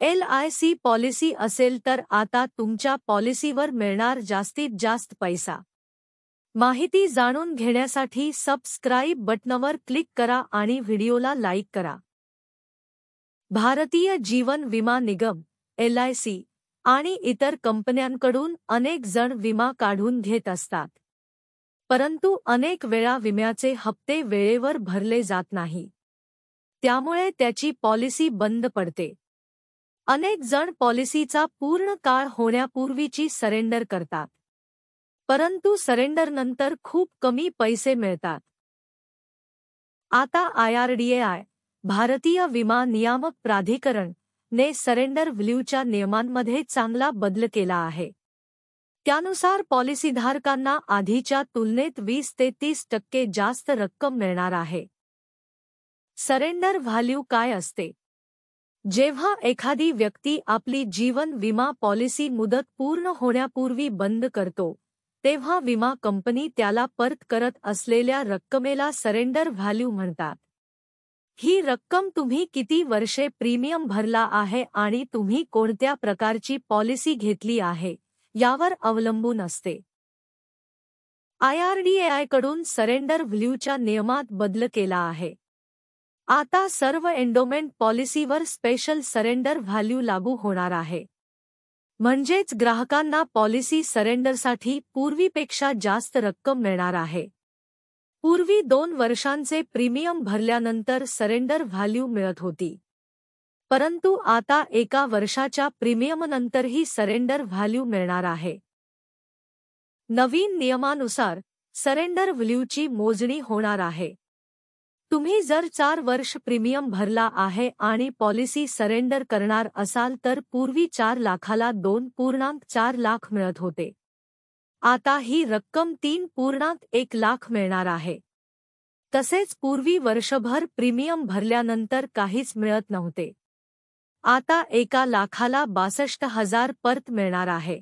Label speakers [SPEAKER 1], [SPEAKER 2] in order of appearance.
[SPEAKER 1] LIC policy असेल तर आता तुमच्या पॉलिसीवर मिळणार जास्तीत जास्त पैसा। माहिती जाणून घेण्यासाठी सबस्क्राइब बटनावर क्लिक करा आणि व्हिडिओला लाईक करा। भारतीय जीवन विमा निगम LIC आणि इतर कंपन्यांकडून अनेक जण विमा काढून घेत असतात, परंतु अनेक वेळा विम्याचे हप्ते वेळेवर भरले जात नाही, त्यामुळे त्याची पॉलिसी बंद पडते। अनेक जण पॉलिसीचा पूर्ण काळ होण्यापूर्वीची सरेंडर करतात, परंतु सरेंडरनंतर खूप कमी पैसे मिळतात। आता IRDAI भारतीय विमा नियामक प्राधिकरण ने सरेंडर व्हॅल्यूच्या नियमांमध्ये चांगला बदल केला आहे। त्यानुसार पॉलिसीधारकांना आधीच्या तुलनेत 20 ते 30% जास्त रक्कम मिळणार आहे। सरेंडर व्हॅल्यू काय असते? जेव्हा एखादी व्यक्ती आपली जीवन विमा पॉलिसी मुदत पूर्ण होण्यापूर्वी बंद करतो, तेव्हा विमा कंपनी त्याला परत करत असलेल्या रक्कमेला सरेंडर व्हॅल्यू म्हणतात। ही रक्कम तुम्ही किती वर्षे प्रीमियम भरला आहे आणि तुम्ही कोणत्या प्रकारची पॉलिसी घेतली आहे यावर अवलंबून असते। IRDAI कडून सरेंडर व्हॅल्यूच्या नियमात बदल केला आहे। आता सर्व एंडोमेंट पॉलिसीवर स्पेशल सरेंडर व्हॅल्यू लागू होणार आहे। म्हणजेच ग्राहकांना पॉलिसी सरेंडरसाठी पूर्वीपेक्षा जास्त रक्कम मिळणार आहे। पूर्वी 2 वर्षांचे प्रीमियम भरल्यानंतर सरेंडर व्हॅल्यू मिळत होती, परंतु आता 1 वर्षाच्या प्रीमियमनंतरही सरेंडर व्हॅल्यू मिळणार आहे। नवीन नियमानुसार सरेंडर व्हॅल्यूची मोजणी होणार आहे। तुम्ही जर 4 वर्ष प्रीमियम भरला आहे आणि पॉलिसी सरेंडर करणार असाल तर पूर्वी 4 लाखाला 2.4 लाख मिळत होते। आता ही रक्कम 3.1 लाख मिळणार आहे। तसेच पूर्वी वर्षभर प्रीमियम भरल्यानंतर काहीच मिळत नव्हते। आता 1 लाखाला 62,000 परत मिळणार आहे।